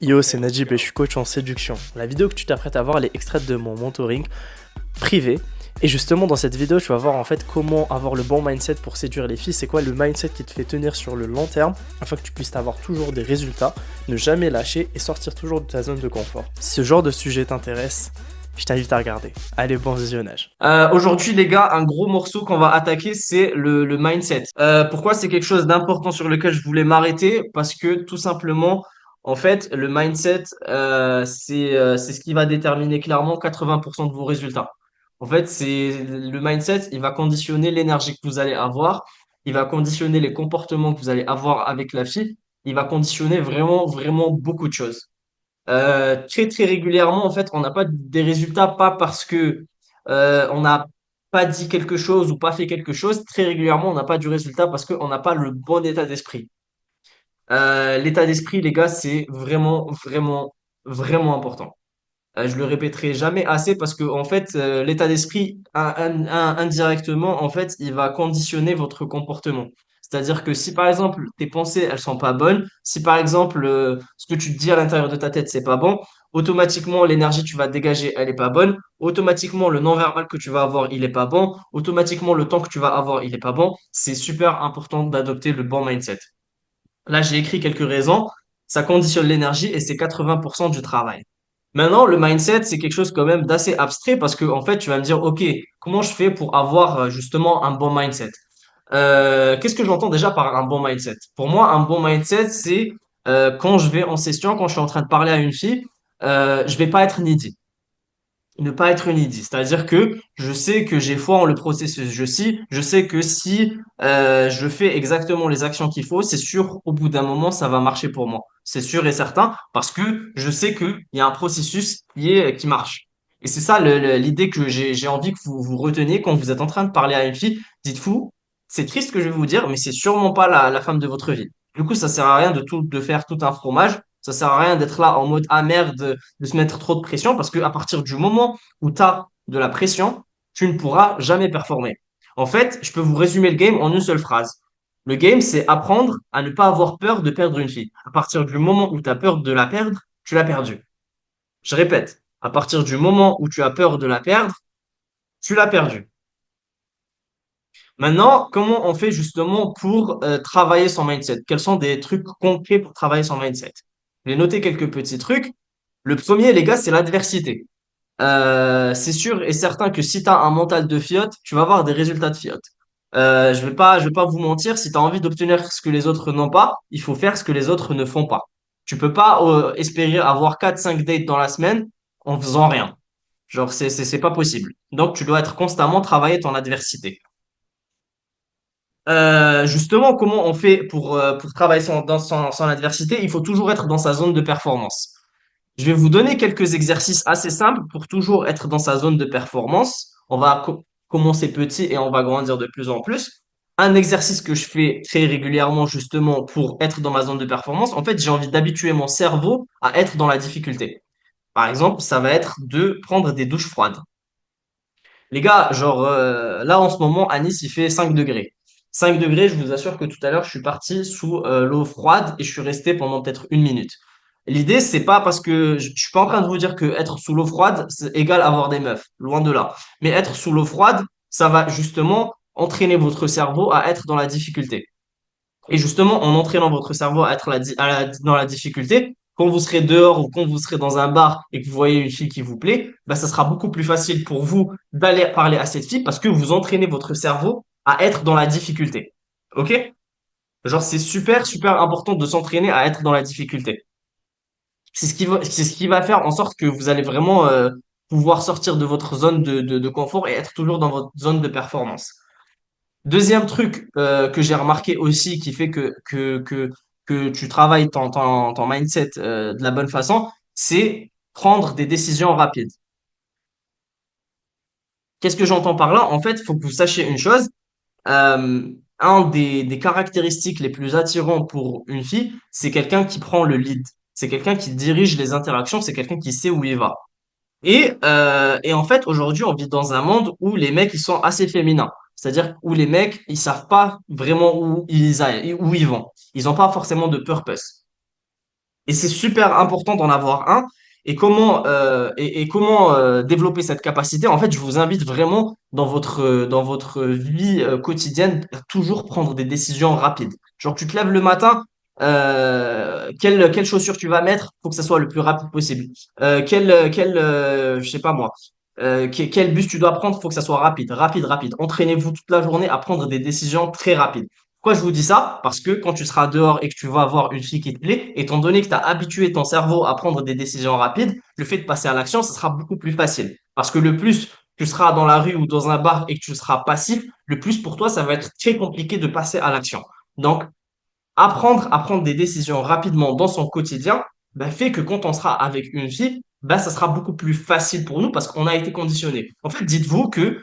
Yo, c'est Najib et je suis coach en séduction. La vidéo que tu t'apprêtes à voir, elle est extraite de mon mentoring privé. Et justement, dans cette vidéo, tu vas voir en fait comment avoir le bon mindset pour séduire les filles. C'est quoi le mindset qui te fait tenir sur le long terme afin que tu puisses avoir toujours des résultats, ne jamais lâcher et sortir toujours de ta zone de confort. Si ce genre de sujet t'intéresse, je t'invite à regarder. Allez, bon visionnage. Aujourd'hui, les gars, un gros morceau qu'on va attaquer, c'est le mindset. Pourquoi c'est quelque chose d'important sur lequel je voulais m'arrêter? Parce que tout simplement, en fait, le mindset, c'est ce qui va déterminer clairement 80% de vos résultats. En fait, c'est le mindset, il va conditionner l'énergie que vous allez avoir, il va conditionner les comportements que vous allez avoir avec la fille, il va conditionner vraiment, vraiment beaucoup de choses. Très très régulièrement, en fait, on n'a pas des résultats pas parce que on n'a pas dit quelque chose ou pas fait quelque chose. Très régulièrement, on n'a pas du résultat parce qu'on n'a pas le bon état d'esprit. L'état d'esprit, les gars, c'est vraiment vraiment vraiment important. Je le répéterai jamais assez parce que en fait, l'état d'esprit, indirectement, en fait, il va conditionner votre comportement. C'est-à-dire que si par exemple tes pensées elles sont pas bonnes, si par exemple ce que tu te dis à l'intérieur de ta tête c'est pas bon, automatiquement l'énergie que tu vas dégager elle est pas bonne, automatiquement le non-verbal que tu vas avoir il est pas bon, automatiquement le temps que tu vas avoir il est pas bon. C'est super important d'adopter le bon mindset. Là, j'ai écrit quelques raisons. Ça conditionne l'énergie et c'est 80% du travail. Maintenant, le mindset, c'est quelque chose quand même d'assez abstrait parce que, en fait, tu vas me dire, OK, comment je fais pour avoir justement un bon mindset? Qu'est-ce que j'entends déjà par un bon mindset? Pour moi, un bon mindset, c'est quand je vais en session, quand je suis en train de parler à une fille, je vais pas être needy, ne pas être une idiot. C'est-à-dire que je sais que j'ai foi en le processus. Je sais que si je fais exactement les actions qu'il faut, c'est sûr, au bout d'un moment, ça va marcher pour moi. C'est sûr et certain, parce que je sais qu'il y a un processus qui marche. Et c'est ça l'idée que j'ai envie que vous reteniez quand vous êtes en train de parler à une fille. Dites-vous, c'est triste ce que je vais vous dire, mais c'est sûrement pas la femme de votre vie. Du coup, ça sert à rien de faire tout un fromage. Ça sert à rien d'être là en mode ah merde, de se mettre trop de pression parce que à partir du moment où tu as de la pression, tu ne pourras jamais performer. En fait, je peux vous résumer le game en une seule phrase. Le game, c'est apprendre à ne pas avoir peur de perdre une fille. À partir du moment où tu as peur de la perdre, tu l'as perdue. Je répète, à partir du moment où tu as peur de la perdre, tu l'as perdue. Maintenant, comment on fait justement pour travailler son mindset? Quels sont des trucs concrets pour travailler son mindset? J'ai noté quelques petits trucs. Le premier, les gars, c'est l'adversité. C'est sûr et certain que si tu as un mental de fiotte, tu vas avoir des résultats de fiotte. Je vais pas vous mentir, si tu as envie d'obtenir ce que les autres n'ont pas, il faut faire ce que les autres ne font pas. Tu peux pas espérer avoir 4 5 dates dans la semaine en faisant rien. Genre, c'est pas possible. Donc, tu dois être constamment travailler ton adversité. Justement, comment on fait pour travailler son adversité? Il faut toujours être dans sa zone de performance. Je vais vous donner quelques exercices assez simples pour toujours être dans sa zone de performance. On va commencer petit et on va grandir de plus en plus. Un exercice que je fais très régulièrement justement pour être dans ma zone de performance, en fait, j'ai envie d'habituer mon cerveau à être dans la difficulté. Par exemple, ça va être de prendre des douches froides. Les gars, genre là en ce moment à Nice, il fait 5 degrés. 5 degrés, je vous assure que tout à l'heure, je suis parti sous l'eau froide et je suis resté pendant peut-être une minute. L'idée, c'est pas parce que je suis pas en train de vous dire que être sous l'eau froide, c'est égal à avoir des meufs, loin de là. Mais être sous l'eau froide, ça va justement entraîner votre cerveau à être dans la difficulté. Et justement, en entraînant votre cerveau à être dans la difficulté, quand vous serez dehors ou quand vous serez dans un bar et que vous voyez une fille qui vous plaît, bah, ça sera beaucoup plus facile pour vous d'aller parler à cette fille parce que vous entraînez votre cerveau à être dans la difficulté. OK? Genre, c'est super, super important de s'entraîner à être dans la difficulté. C'est ce qui va faire en sorte que vous allez vraiment pouvoir sortir de votre zone de confort et être toujours dans votre zone de performance. Deuxième truc que j'ai remarqué aussi qui fait que tu travailles ton mindset de la bonne façon, c'est prendre des décisions rapides. Qu'est-ce que j'entends par là? En fait, il faut que vous sachiez une chose. Un des caractéristiques les plus attirants pour une fille, c'est quelqu'un qui prend le lead. C'est quelqu'un qui dirige les interactions, c'est quelqu'un qui sait où il va. Et en fait, aujourd'hui, on vit dans un monde où les mecs, ils sont assez féminins. C'est-à-dire où les mecs, ils savent pas vraiment où ils aillent, où ils vont. Ils ont pas forcément de purpose. Et c'est super important d'en avoir un. Et comment développer cette capacité? En fait, je vous invite vraiment dans votre vie quotidienne à toujours prendre des décisions rapides. Genre, tu te lèves le matin, quelle chaussure tu vas mettre? Faut que ça soit le plus rapide possible. Je sais pas moi. Quel bus tu dois prendre? Faut que ça soit rapide, rapide, rapide. Entraînez-vous toute la journée à prendre des décisions très rapides. Pourquoi je vous dis ça? Parce que quand tu seras dehors et que tu vas avoir une fille qui te plaît, étant donné que tu as habitué ton cerveau à prendre des décisions rapides, le fait de passer à l'action, ce sera beaucoup plus facile. Parce que le plus tu seras dans la rue ou dans un bar et que tu seras passif, le plus pour toi, ça va être très compliqué de passer à l'action. Donc, apprendre à prendre des décisions rapidement dans son quotidien, ben, fait que quand on sera avec une fille, ben, ça sera beaucoup plus facile pour nous parce qu'on a été conditionné. En fait, dites-vous que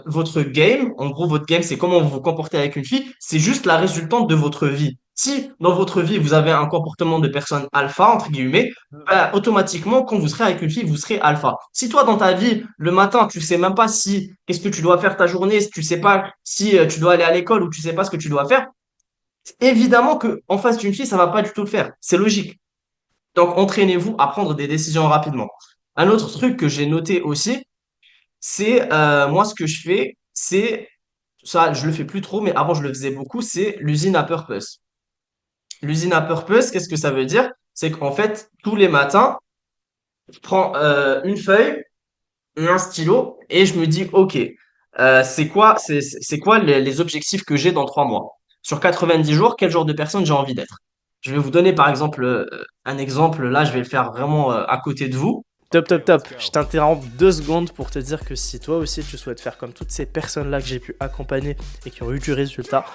votre game, en gros, votre game, c'est comment vous vous comportez avec une fille, c'est juste la résultante de votre vie. Si dans votre vie, vous avez un comportement de personne alpha, entre guillemets, ben, automatiquement, quand vous serez avec une fille, vous serez alpha. Si toi, dans ta vie, le matin, tu sais même pas si, qu'est-ce que tu dois faire ta journée, si tu sais pas si tu dois aller à l'école ou tu sais pas ce que tu dois faire, évidemment que en face d'une fille, ça va pas du tout le faire. C'est logique. Donc, entraînez-vous à prendre des décisions rapidement. Un autre truc que j'ai noté aussi, c'est moi ce que je fais, c'est ça, je le fais plus trop, mais avant je le faisais beaucoup, c'est l'usine à purpose. L'usine à purpose, qu'est-ce que ça veut dire? C'est qu'en fait, tous les matins, je prends une feuille et un stylo et je me dis, OK, c'est quoi les objectifs que j'ai dans 3 mois? Sur 90 jours, quel genre de personne j'ai envie d'être? Je vais vous donner par exemple un exemple. Là, je vais le faire vraiment à côté de vous. Top, top, top. Je t'interromps 2 secondes pour te dire que si toi aussi tu souhaites faire comme toutes ces personnes-là que j'ai pu accompagner et qui ont eu du résultat,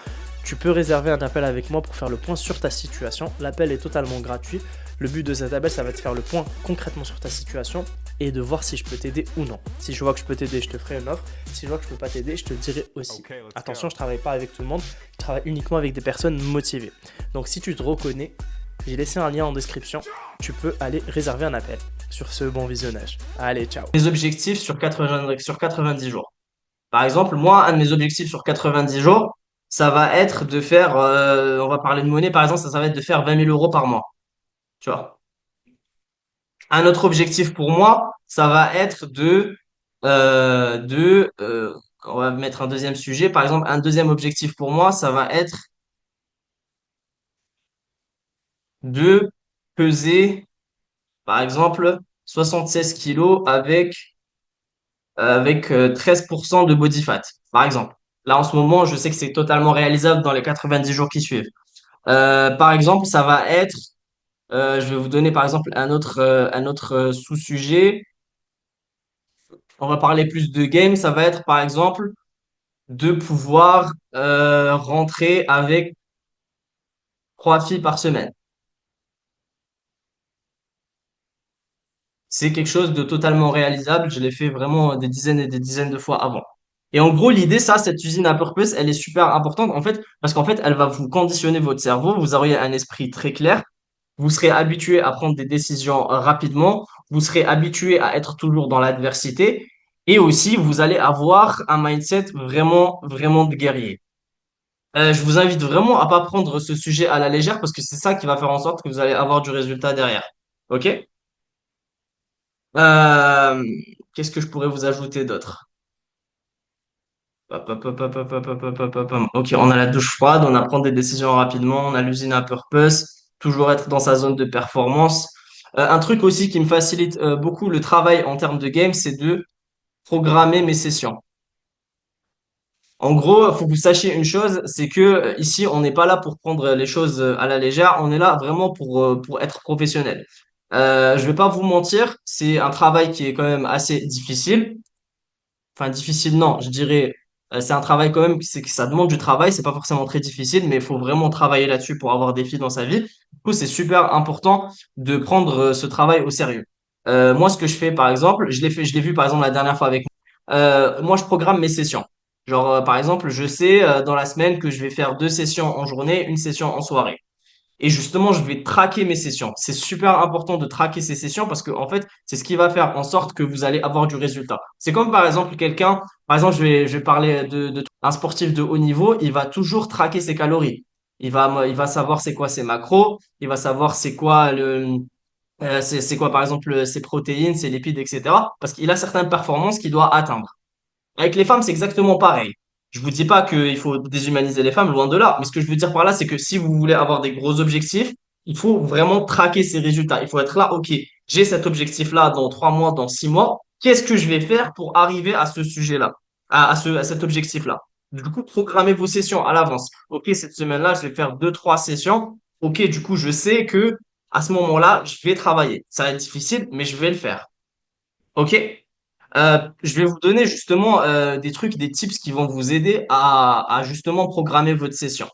tu peux réserver un appel avec moi pour faire le point sur ta situation. L'appel est totalement gratuit. Le but de cet appel, ça va te faire le point concrètement sur ta situation et de voir si je peux t'aider ou non. Si je vois que je peux t'aider, je te ferai une offre. Si je vois que je peux pas t'aider, je te le dirai aussi. Attention, je travaille pas avec tout le monde. Je travaille uniquement avec des personnes motivées. Donc si tu te reconnais, j'ai laissé un lien en description. Tu peux aller réserver un appel. Sur ce, bon visionnage. Allez, ciao. Mes objectifs sur 90 jours. Par exemple, moi, un de mes objectifs sur 90 jours, ça va être de faire, on va parler de monnaie, par exemple, ça va être de faire 20 000 euros par mois. Tu vois. Un autre objectif pour moi, ça va être on va mettre un deuxième sujet. Par exemple, un deuxième objectif pour moi, ça va être de peser, par exemple, 76 kilos avec 13% de body fat, par exemple. Là, en ce moment, je sais que c'est totalement réalisable dans les 90 jours qui suivent. Par exemple, ça va être, je vais vous donner par exemple un autre sous-sujet. On va parler plus de game. Ça va être par exemple de pouvoir rentrer avec 3 filles par semaine. C'est quelque chose de totalement réalisable. Je l'ai fait vraiment des dizaines et des dizaines de fois avant. Et en gros, l'idée, ça, cette usine à purpose, elle est super importante en fait, parce qu'en fait, elle va vous conditionner votre cerveau. Vous aurez un esprit très clair. Vous serez habitué à prendre des décisions rapidement. Vous serez habitué à être toujours dans l'adversité. Et aussi, vous allez avoir un mindset vraiment, vraiment de guerrier. Je vous invite vraiment à pas prendre ce sujet à la légère parce que c'est ça qui va faire en sorte que vous allez avoir du résultat derrière. OK? Euh, qu'est-ce que je pourrais vous ajouter d'autre? Hop, hop, hop, hop, hop, hop, hop, hop, hop, hop. Ok, on a la douche froide, on apprend des décisions rapidement, on a l'usine à purpose, toujours être dans sa zone de performance. Un truc aussi qui me facilite beaucoup le travail en termes de game, c'est de programmer mes sessions. En gros, il faut que vous sachiez une chose, c'est que ici, on n'est pas là pour prendre les choses à la légère, on est là vraiment pour être professionnel. Je vais pas vous mentir, c'est un travail qui est quand même assez difficile. Enfin, difficile, non, je dirais, c'est un travail quand même, c'est que ça demande du travail, c'est pas forcément très difficile, mais il faut vraiment travailler là-dessus pour avoir des filles dans sa vie. Du coup, c'est super important de prendre ce travail au sérieux. Moi, ce que je fais, par exemple, je l'ai vu par exemple la dernière fois avec moi. Moi, je programme mes sessions. Genre, par exemple, je sais dans la semaine que je vais faire 2 sessions en journée, une session en soirée. Et justement, je vais traquer mes sessions. C'est super important de traquer ces sessions parce que, en fait, c'est ce qui va faire en sorte que vous allez avoir du résultat. C'est comme, par exemple, par exemple, je vais parler un sportif de haut niveau, il va toujours traquer ses calories. il va savoir c'est quoi ses macros, il va savoir c'est quoi c'est quoi par exemple ses protéines, ses lipides, etc. Parce qu'il a certaines performances qu'il doit atteindre. Avec les femmes, c'est exactement pareil. Je vous dis pas qu'il faut déshumaniser les femmes, loin de là. Mais ce que je veux dire par là, c'est que si vous voulez avoir des gros objectifs, il faut vraiment traquer ces résultats. Il faut être là, OK, j'ai cet objectif-là dans 3 mois, dans 6 mois. Qu'est-ce que je vais faire pour arriver à ce sujet-là, à cet objectif-là? Du coup, programmez vos sessions à l'avance. OK, cette semaine-là, je vais faire 2, 3 sessions. OK, du coup, je sais que à ce moment-là, je vais travailler. Ça va être difficile, mais je vais le faire. OK? Je vais vous donner justement des trucs, des tips qui vont vous aider à justement programmer votre session.